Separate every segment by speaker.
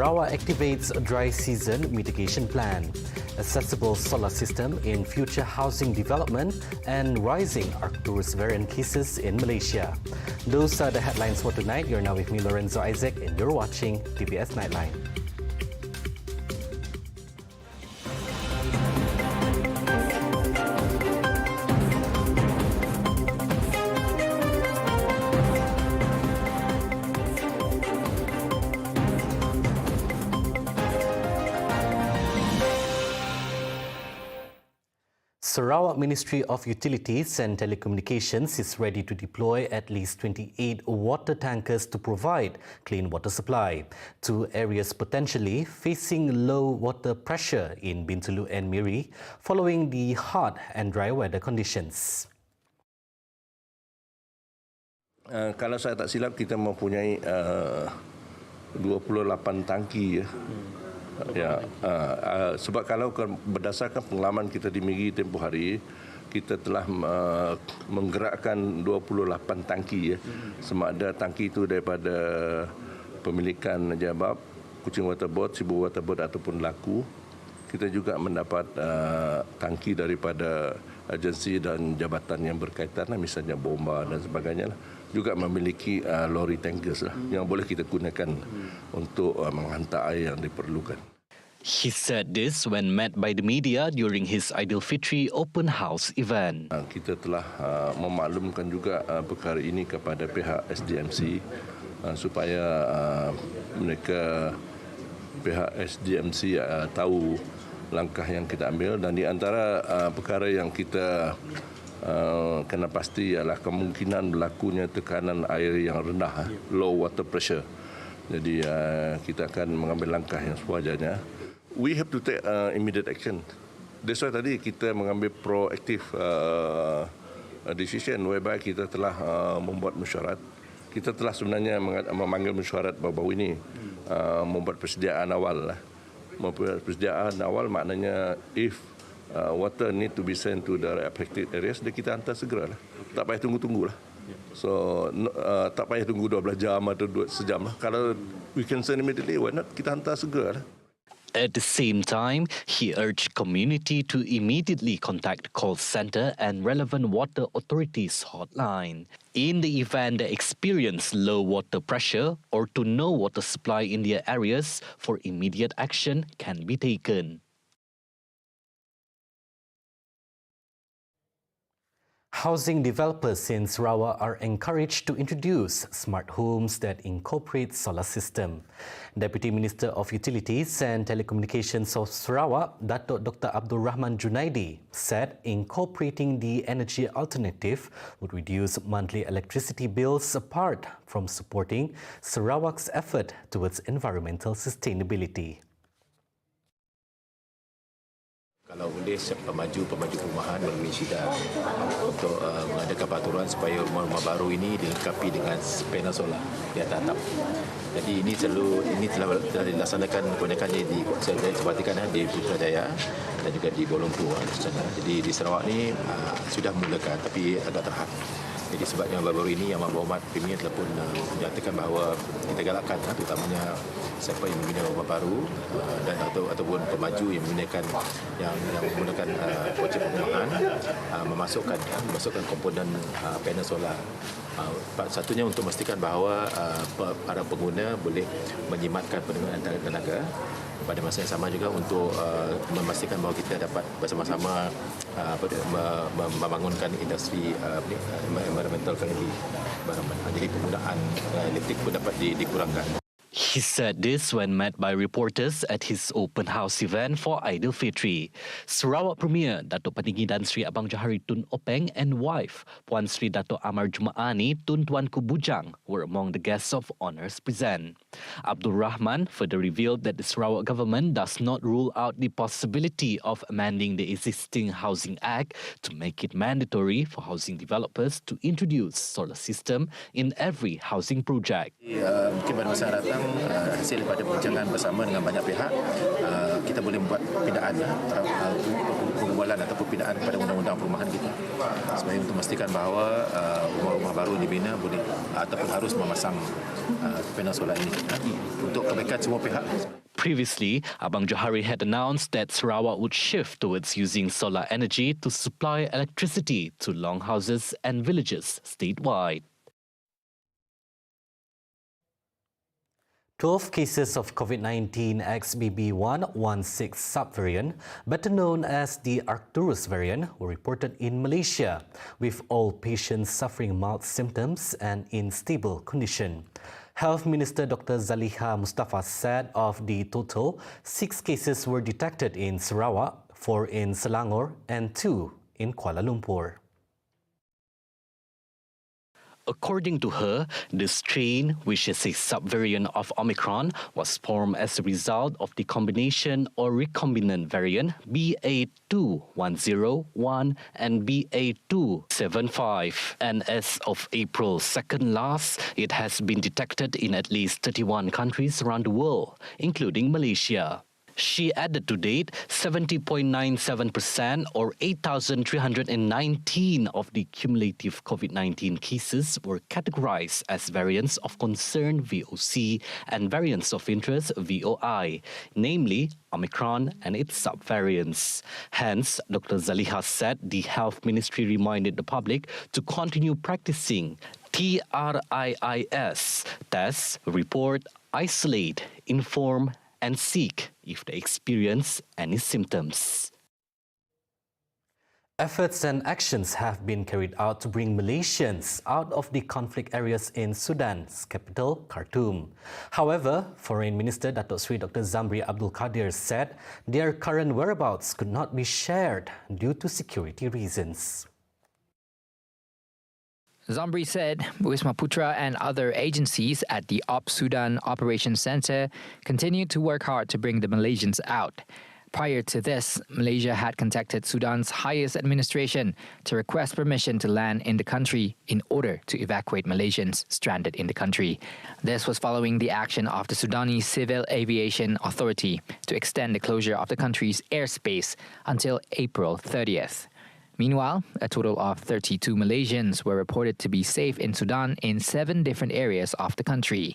Speaker 1: Sarawak activates a dry season mitigation plan. Accessible solar system in future housing development and rising Arcturus variant cases in Malaysia. Those are the headlines for tonight. You're now with me, Lorenzo Isaac, and you're watching TVS Nightline. Sarawak Ministry of Utilities and Telecommunications is ready to deploy at least 28 water tankers to provide clean water supply to areas potentially facing low water pressure in Bintulu and Miri following the hot and dry weather conditions.
Speaker 2: Kalau saya tak silap, kita mempunyai 28 tangki ya. Sebab kalau berdasarkan pengalaman kita di Miri tempoh hari, kita telah menggerakkan 28 tangki ya. Sama ada tangki itu daripada pemilikan Jabab, Kuching Water Board, Sibu Water Board ataupun Laku. Kita juga mendapat tangki daripada agensi dan jabatan yang berkaitan, misalnya bomba dan sebagainya. Juga memiliki lori tankers yang boleh kita gunakan untuk menghantar air yang diperlukan.
Speaker 1: He said this when met by the media during his Aidilfitri open house event.
Speaker 2: Kita telah memaklumkan juga perkara ini kepada pihak SDMC supaya pihak SDMC tahu langkah yang kita ambil, dan di antara perkara yang kita kena pasti ialah kemungkinan berlakunya tekanan air yang rendah, low water pressure. Jadi kita akan mengambil langkah yang sewajarnya. We have to take immediate action. That's why tadi kita mengambil proactive decision whereby kita telah membuat mesyuarat. Kita telah sebenarnya memanggil mesyuarat baru-baru ini, membuat persediaan awal. Membuat persediaan awal maknanya if water need to be sent to the affected areas, kita hantar segera lah. Tak payah tunggu-tunggu lah. So, tak payah tunggu 12 jam atau sejam lah. Kalau we can send immediately, why not? Kita hantar segera lah.
Speaker 1: At the same time, he urged community to immediately contact call center and relevant water authorities hotline. In the event they experience low water pressure or to no water supply in their areas, for immediate action can be taken. Housing developers in Sarawak are encouraged to introduce smart homes that incorporate solar system. Deputy Minister of Utilities and Telecommunications of Sarawak, Datuk Dr. Abdul Rahman Junaidi, said incorporating the energy alternative would reduce monthly electricity bills apart from supporting Sarawak's effort towards environmental sustainability.
Speaker 3: Kalau boleh pemaju perumahan melalui SIDA untuk mengadakan peraturan supaya rumah-rumah baru ini dilengkapi dengan panel solar di atas atap. Jadi ini telah dilaksanakan kebanyakannya disebatikan di Putrajaya dan juga di Kuala Lumpur. Jadi di Sarawak ni sudah mulakan tapi agak terhad. Jadi sebabnya baru-baru ini Yang Berhormat Premier telah pun menyatakan bahawa kita galakkan terutamanya siapa yang membina rumah baru dan ataupun pemaju yang menggunakan projek perumahan memasukkan komponen panel solar. Satunya untuk memastikan bahawa para pengguna boleh menjimatkan penggunaan tenaga. Pada masa yang sama juga untuk memastikan bahawa kita dapat bersama-sama membangunkan industri environmental friendly. Jadi penggunaan elektrik pun dapat dikurangkan.
Speaker 1: He said this when met by reporters at his open house event for Aidilfitri. Sarawak Premier Datuk Peninggi Tan Sri Abang Johari Tun Openg and wife Puan Sri Datuk Amar Jumaani Tun Tuanku Bujang were among the guests of honours present. Abdul Rahman further revealed that the Sarawak government does not rule out the possibility of amending the existing Housing Act to make it mandatory for housing developers to introduce solar system in every housing project.
Speaker 3: Mungkin pada masa datang hasil daripada perbincangan bersama dengan banyak pihak, kita boleh membuat pindaan pengumpulan ataupun pindaan pada undang-undang perumahan kita sebagai untuk memastikan bahawa rumah-rumah baru dibina boleh ataupun harus memasang peninsula ini untuk kebaikan semua pihak.
Speaker 1: Previously, Abang Johari had announced that Sarawak would shift towards using solar energy to supply electricity to longhouses and villages statewide. 12 cases of COVID-19 XBB.1.16 subvariant, better known as the Arcturus variant, were reported in Malaysia, with all patients suffering mild symptoms and in stable condition. Health Minister Dr. Zaliha Mustafa said of the total, 6 cases were detected in Sarawak, 4 in Selangor and 2 in Kuala Lumpur. According to her, the strain, which is a subvariant of Omicron, was formed as a result of the combination or recombinant variant BA.2.101 and BA.2.75. And as of April 2nd last, it has been detected in at least 31 countries around the world, including Malaysia. She added to date, 70.97% or 8,319 of the cumulative COVID-19 cases were categorized as variants of concern VOC and variants of interest VOI, namely Omicron and its subvariants. Hence, Dr. Zaliha said the Health Ministry reminded the public to continue practicing TRIIS, test, report, isolate, inform, and seek if they experience any symptoms. Efforts and actions have been carried out to bring Malaysians out of the conflict areas in Sudan's capital, Khartoum. However, Foreign Minister Datuk Seri Dr. Zamri Abdul Qadir said their current whereabouts could not be shared due to security reasons.
Speaker 4: Zamri said Wisma Putra and other agencies at the Sudan Operations Centre continue to work hard to bring the Malaysians out. Prior to this, Malaysia had contacted Sudan's highest administration to request permission to land in the country in order to evacuate Malaysians stranded in the country. This was following the action of the Sudanese Civil Aviation Authority to extend the closure of the country's airspace until April 30th. Meanwhile, a total of 32 Malaysians were reported to be safe in Sudan in 7 different areas of the country.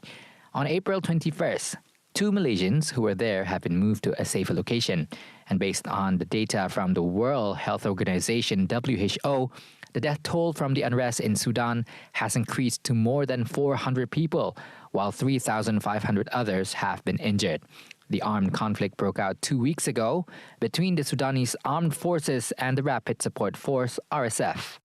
Speaker 4: On April 21st, 2 Malaysians who were there have been moved to a safer location. And based on the data from the World Health Organization (WHO), the death toll from the unrest in Sudan has increased to more than 400 people, while 3,500 others have been injured. The armed conflict broke out 2 weeks ago between the Sudanese Armed Forces and the Rapid Support Force, RSF.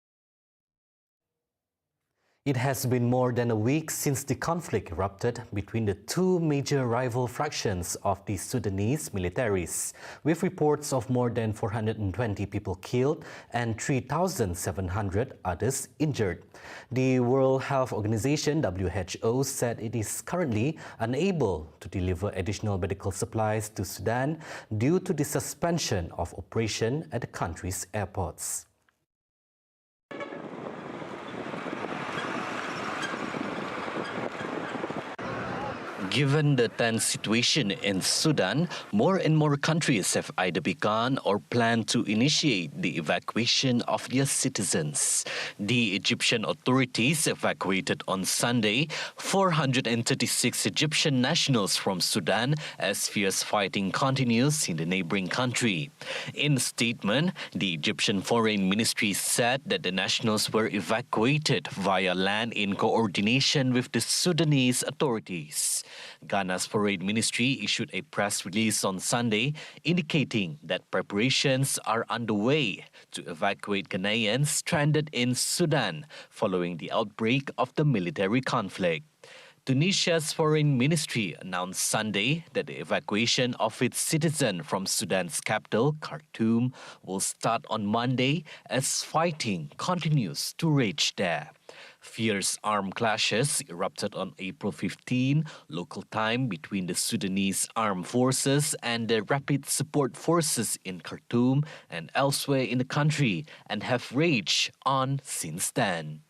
Speaker 1: It has been more than a week since the conflict erupted between the 2 major rival fractions of the Sudanese militaries, with reports of more than 420 people killed and 3,700 others injured. The World Health Organization (WHO) said it is currently unable to deliver additional medical supplies to Sudan due to the suspension of operation at the country's airports. Given the tense situation in Sudan, more and more countries have either begun or plan to initiate the evacuation of their citizens. The Egyptian authorities evacuated on Sunday 436 Egyptian nationals from Sudan as fierce fighting continues in the neighboring country. In a statement, the Egyptian Foreign Ministry said that the nationals were evacuated via land in coordination with the Sudanese authorities. Ghana's Foreign Ministry issued a press release on Sunday indicating that preparations are underway to evacuate Ghanaians stranded in Sudan following the outbreak of the military conflict. Tunisia's Foreign Ministry announced Sunday that the evacuation of its citizens from Sudan's capital, Khartoum, will start on Monday as fighting continues to rage there. Fierce armed clashes erupted on April 15, local time, between the Sudanese armed forces and the Rapid Support Forces in Khartoum and elsewhere in the country, and have raged on since then.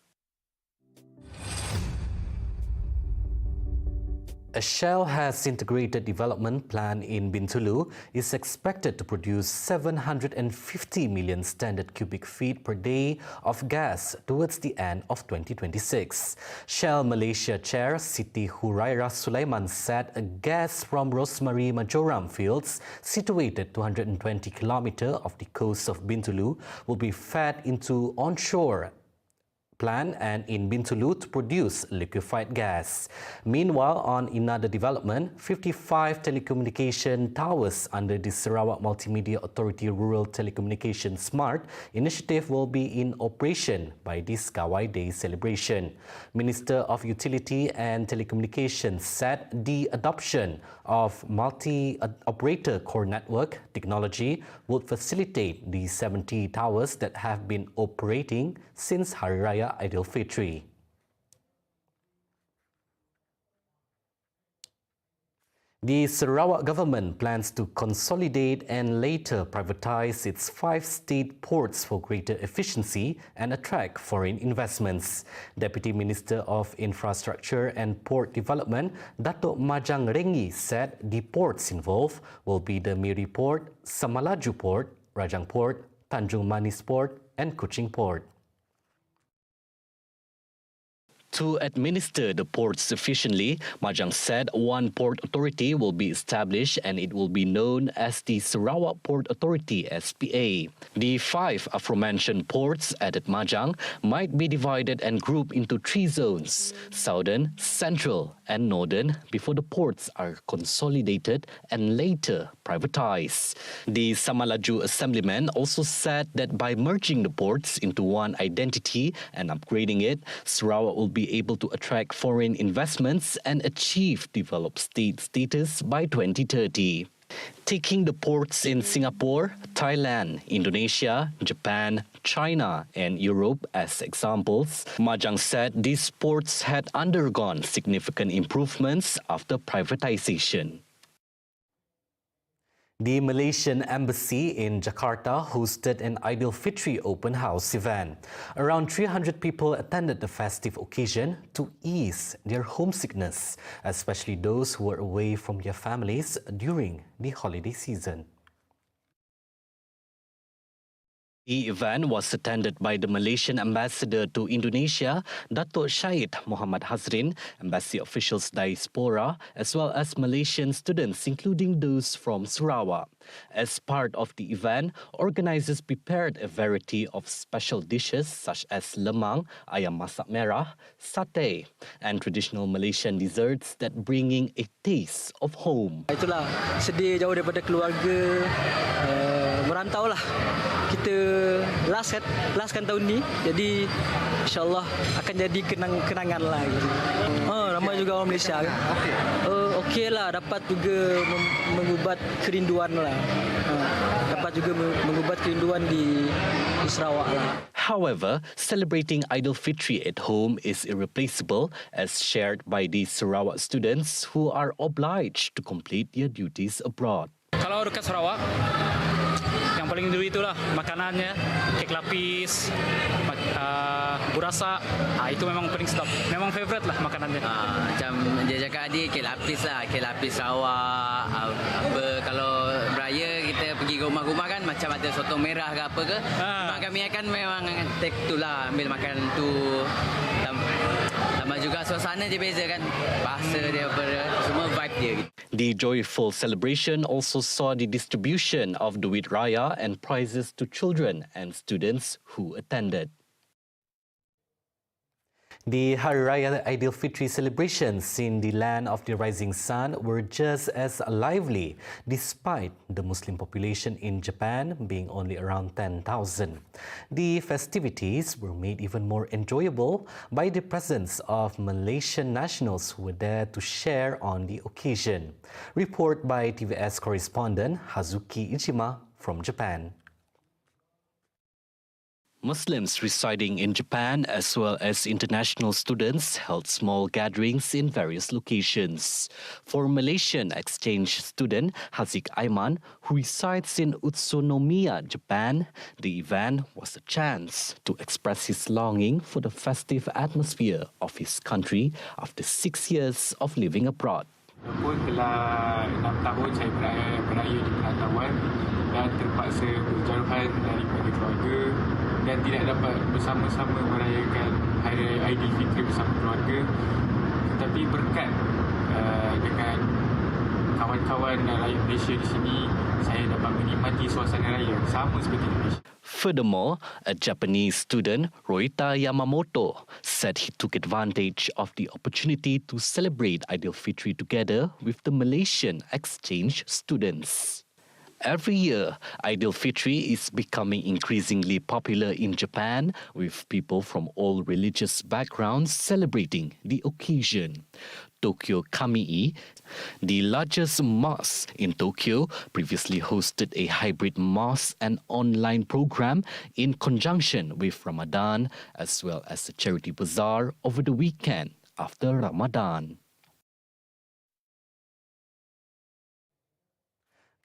Speaker 1: A Shell has integrated development plan in Bintulu is expected to produce 750 million standard cubic feet per day of gas towards the end of 2026. Shell Malaysia Chair Siti Hurairah Sulaiman said a gas from Rosemary Majoram fields situated 220 km off the coast of Bintulu will be fed into onshore plant and in Bintulu to produce liquefied gas. Meanwhile, on another development, 55 telecommunication towers under the Sarawak Multimedia Authority Rural Telecommunication Smart initiative will be in operation by this Kawai Day celebration. Minister of Utility and Telecommunications said the adoption of multi-operator core network technology would facilitate the 70 towers that have been operating since Hari Raya Aidilfitri. The Sarawak government plans to consolidate and later privatize its 5 state ports for greater efficiency and attract foreign investments. Deputy Minister of Infrastructure and Port Development, Datuk Majang Rengi, said the ports involved will be the Miri Port, Samalaju Port, Rajang Port, Tanjung Manis Port and Kuching Port. To administer the ports efficiently, Majang said one port authority will be established and it will be known as the Sarawak Port Authority SPA. The 5 aforementioned ports, added Majang, might be divided and grouped into 3 zones, Southern, Central and Northern, before the ports are consolidated and later privatized. The Samalaju Assemblyman also said that by merging the ports into one identity and upgrading it, Sarawak will be able to attract foreign investments and achieve developed state status by 2030. Taking the ports in Singapore, Thailand, Indonesia, Japan, China and Europe as examples, Majang said these ports had undergone significant improvements after privatization. The Malaysian Embassy in Jakarta hosted an Aidilfitri open house event. Around 300 people attended the festive occasion to ease their homesickness, especially those who were away from their families during the holiday season. The event was attended by the Malaysian ambassador to Indonesia, Datuk Syed Muhammad Hazrin, embassy officials diaspora, as well as Malaysian students, including those from Sarawak. As part of the event, organizers prepared a variety of special dishes such as lemang, ayam masak merah, satay, and traditional Malaysian desserts that bringing a taste of home.
Speaker 5: Itulah, sedih jauh daripada keluarga, merantau lah. Kita lastkan tahun ni, jadi insyaAllah akan jadi kenangan lah. Ramai juga orang Malaysia. Okey lah, dapat juga mengubat kerinduan lah. Dapat juga mengubat kerinduan di Sarawak lah.
Speaker 1: However, celebrating Aidilfitri at home is irreplaceable, as shared by the Sarawak students who are obliged to complete their duties abroad.
Speaker 6: Kalau dekat Sarawak, yang paling dulu itulah makanannya, kek lapis, burasa, itu memang paling sedap. Memang favourite lah makanannya.
Speaker 7: Macam dia cakap tadi, kek lapis Sarawak, kalau beraya kita pergi ke rumah-rumah kan macam ada sotong merah ke apa ke. Mak kami kan memang take tu lah, ambil makan tu. Tambah juga suasana dia beza kan, bahasa dia semua vibe dia.
Speaker 1: The joyful celebration also saw the distribution of Duit Raya and prizes to children and students who attended. The Hari Raya Aidilfitri celebrations in the land of the rising sun were just as lively, despite the Muslim population in Japan being only around 10,000. The festivities were made even more enjoyable by the presence of Malaysian nationals who were there to share on the occasion. Report by TVS correspondent Hazuki Ichima from Japan. Muslims residing in Japan as well as international students held small gatherings in various locations. For Malaysian exchange student Haziq Aiman, who resides in Utsunomiya, Japan, the event was a chance to express his longing for the festive atmosphere of his country after 6 years of living abroad.
Speaker 8: Walaupun telah 6 tahun saya beraya di perantauan dan terpaksa berjauhan daripada keluarga dan tidak dapat bersama-sama merayakan Hari Raya Aidilfitri bersama keluarga. Tetapi berkat dengan kawan-kawan rakyat Malaysia di sini, saya dapat menikmati suasana raya sama seperti di Malaysia.
Speaker 1: Furthermore, a Japanese student, Roita Yamamoto, said he took advantage of the opportunity to celebrate Aidilfitri together with the Malaysian exchange students. Every year, Aidilfitri is becoming increasingly popular in Japan, with people from all religious backgrounds celebrating the occasion. Tokyo Kamii, the largest mosque in Tokyo, previously hosted a hybrid mosque and online program in conjunction with Ramadan, as well as a charity bazaar over the weekend after Ramadan.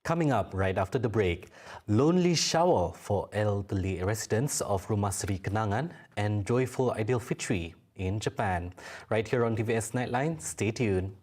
Speaker 1: Coming up right after the break, lonely shower for elderly residents of Rumah Seri Kenangan and joyful Aidilfitri in Japan. Right here on TVS Nightline, stay tuned.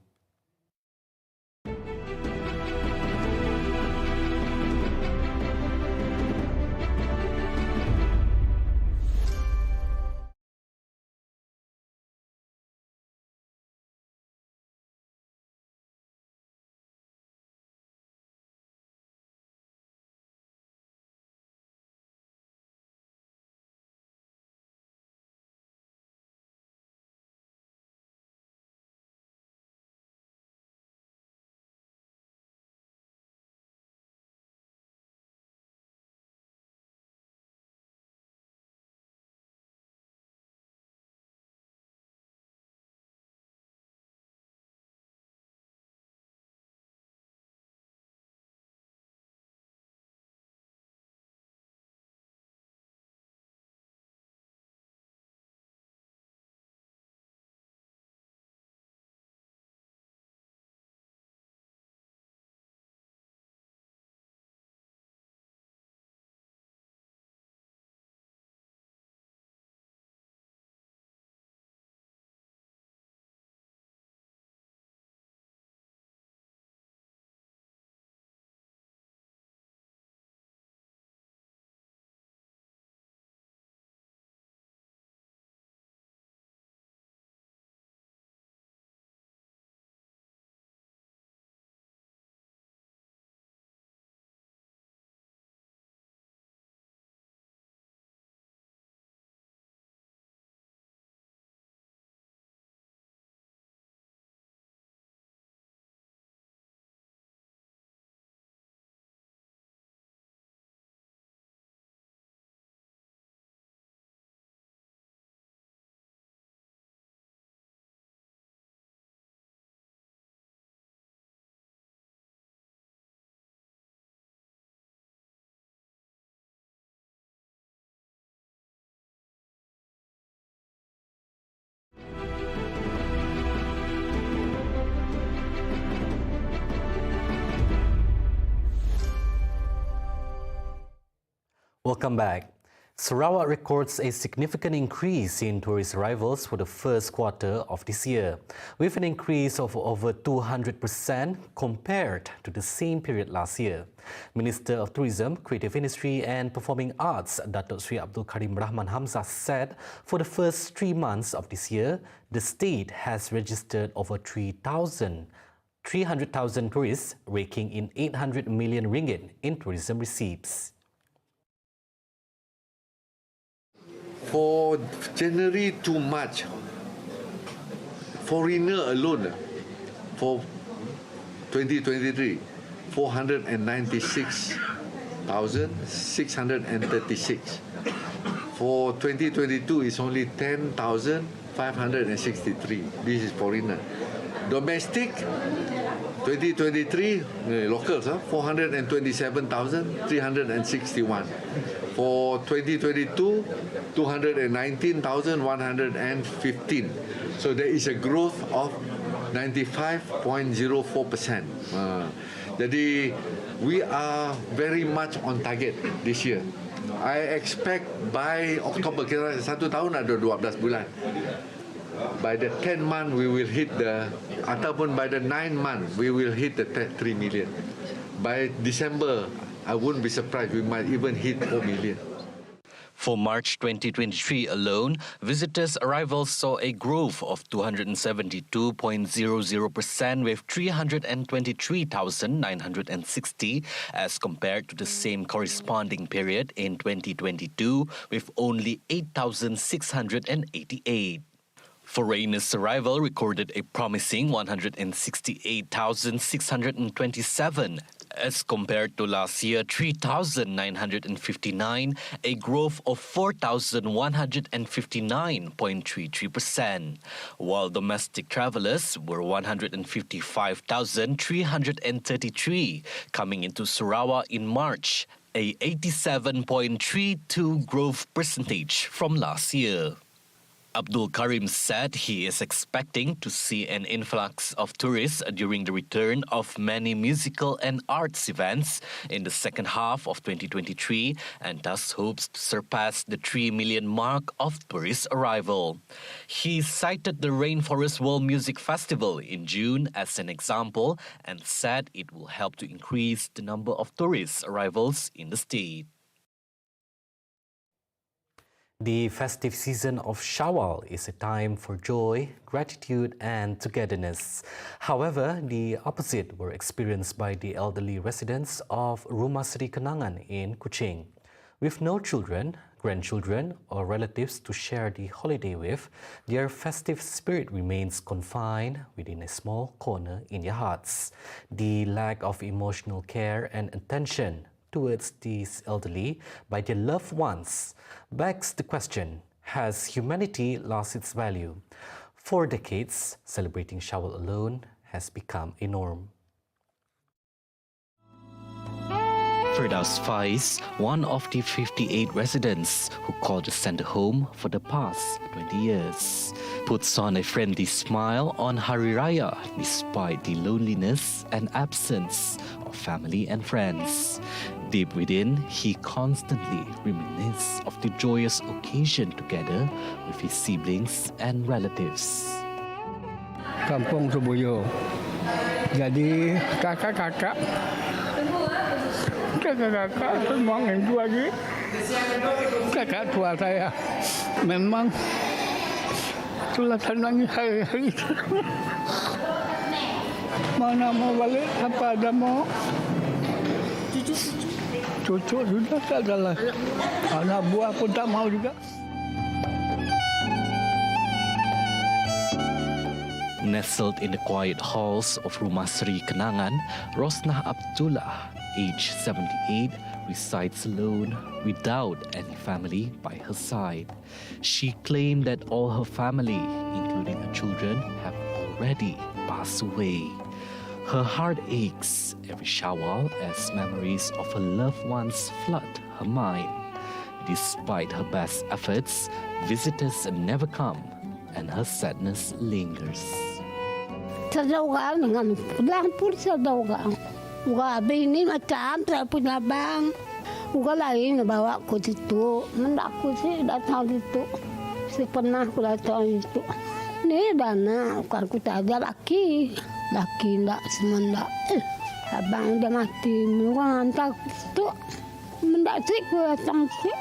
Speaker 1: Welcome back. Sarawak records a significant increase in tourist arrivals for the first quarter of this year, with an increase of over 200% compared to the same period last year. Minister of Tourism, Creative Industry and Performing Arts, Datuk Sri Abdul Karim Rahman Hamzah said for the first 3 months of this year, the state has registered over 300,000 tourists, raking in 800 million ringgit in tourism receipts.
Speaker 9: For January to March, foreigner alone for 2023, 496,636. For 2022, it's only 10,563. This is foreigner. Domestic, 2023, locals, 427,361. For 2022, 219,115. So there is a growth of 95.04%. Jadi we are very much on target this year. I expect by October, kira 1 tahun ada 12 bulan. by the 10th month we will hit ataupun by the 9th month we will hit the 3 million. By December, I wouldn't be surprised we might even hit 4 million.
Speaker 1: For March 2023 alone, visitors' arrivals saw a growth of 272.00% with 323,960 as compared to the same corresponding period in 2022 with only 8,688. Foreigners' arrival recorded a promising 168,627 as compared to last year 3,959, a growth of 4,159.33%, while domestic travelers were 155,333 coming into Sarawak in March, a 87.32 growth percentage from last year. Abdul Karim said he is expecting to see an influx of tourists during the return of many musical and arts events in the second half of 2023 and thus hopes to surpass the 3 million mark of tourist arrival. He cited the Rainforest World Music Festival in June as an example and said it will help to increase the number of tourist arrivals in the state. The festive season of Shawwal is a time for joy, gratitude and togetherness. However, the opposite were experienced by the elderly residents of Rumah Seri Kenangan in Kuching. With no children, grandchildren or relatives to share the holiday with, their festive spirit remains confined within a small corner in their hearts. The lack of emotional care and attention towards these elderly by their loved ones begs the question, has humanity lost its value? For decades, celebrating Shawwal alone has become a norm. Firdaus Faiz, one of the 58 residents who called the centre home for the past 20 years, puts on a friendly smile on Hari Raya despite the loneliness and absence of family and friends. Deep within, he constantly reminisces of the joyous occasion together with his siblings and relatives.
Speaker 10: Kampung Subuyo. Jadi kakak-kakak semua itu lagi. Kakak tua saya memang itulah senang hari-hari. Mana mau balik, apa ada mau? Cucu sudah tak ada lah. Anak buah pun tak mau juga.
Speaker 1: Nestled in the quiet halls of Rumah Seri Kenangan, Rosnah Abdullah, age 78, resides alone without any family by her side. She claimed that all her family, including her children, have already passed away. Her heart aches every Shawwal as memories of her loved ones flood her mind. Despite her best efforts, visitors never come and her sadness lingers.
Speaker 11: Sadaugan dengan pulang pun sadaugan. Uga ini macam saya punya bang. Uga lain bawa aku situ. Mendak aku sih datang situ. Si pernah aku datang situ. Ni dana aku tak ada laki. Laki ndak semendak. Abang udah mati. Orang hantar situ. Mendak sih aku datang sih.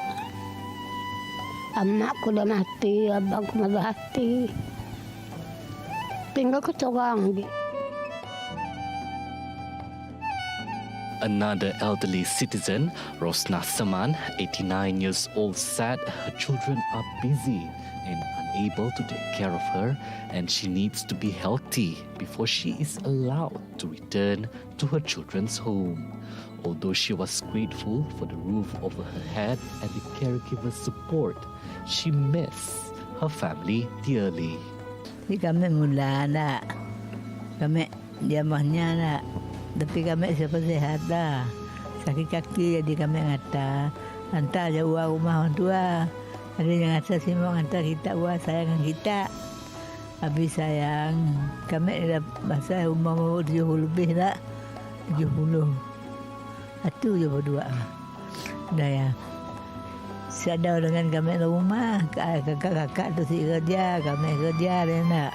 Speaker 11: Amakku udah mati, abangku masih hati. Tinggal kecorang.
Speaker 1: Another elderly citizen, Rosnah Saman, 89 years old, said her children are busy and unable to take care of her and she needs to be healthy before she is allowed to return to her children's home. Although she was grateful for the roof over her head and the caregiver's support, she missed her family dearly.
Speaker 12: Kami mula nak, kami diamahnya nak, tapi kami siapa sehat dah. Sakit kaki jadi kami hantar jauh rumah orang tua. Ada yang hantar semua hantar kita buat sayang kita. Habis sayang, kami dah masa umur 70 lebih dah, 70. Itu je berdua. Dah ya. Sadar dengan kami rumah, kakak tu si kerja, kami kerja dia nak.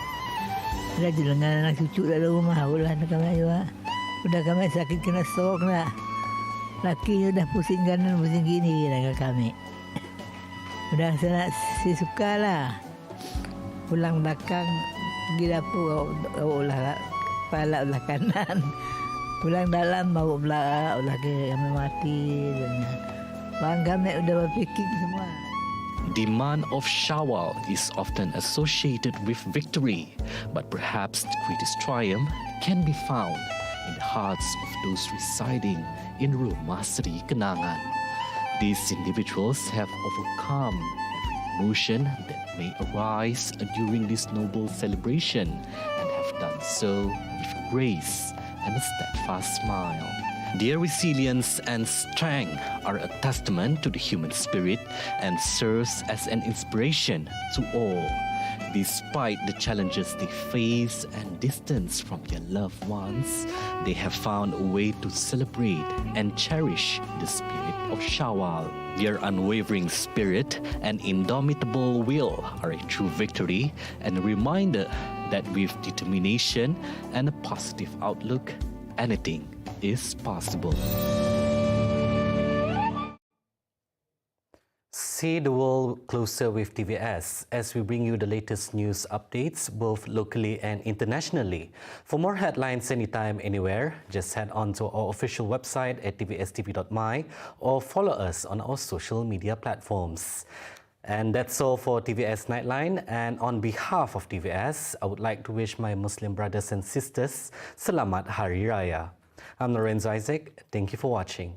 Speaker 12: Ada dengan anak cucu dalam rumah, ulah kami juga. Udah kami sakit kena stroke lah. Laki udah pusing kanan, pusing gini dengan kami. Udah saya suka lah. Pulang belakang, pergi dapur, ulah kepala ulah kanan. Pulang dalam, bawa belah, ulah kami mati. Bang kami udah berfikir semua.
Speaker 1: The month of Shawwal is often associated with victory, but perhaps the greatest triumph can be found in the hearts of those residing in Rumah Sri Kenangan. These individuals have overcome every emotion that may arise during this noble celebration and have done so with grace and a steadfast smile. Their resilience and strength are a testament to the human spirit and serves as an inspiration to all. Despite the challenges they face and distance from their loved ones, they have found a way to celebrate and cherish the spirit of Shawwal. Their unwavering spirit and indomitable will are a true victory and a reminder that with determination and a positive outlook, anything is possible. See the world closer with TVS as we bring you the latest news updates both locally and internationally. For more headlines anytime, anywhere, just head on to our official website at tvstv.my or follow us on our social media platforms. And that's all for TVS Nightline. And on behalf of TVS, I would like to wish my Muslim brothers and sisters Selamat Hari Raya. I'm Lorenzo Isaac. Thank you for watching.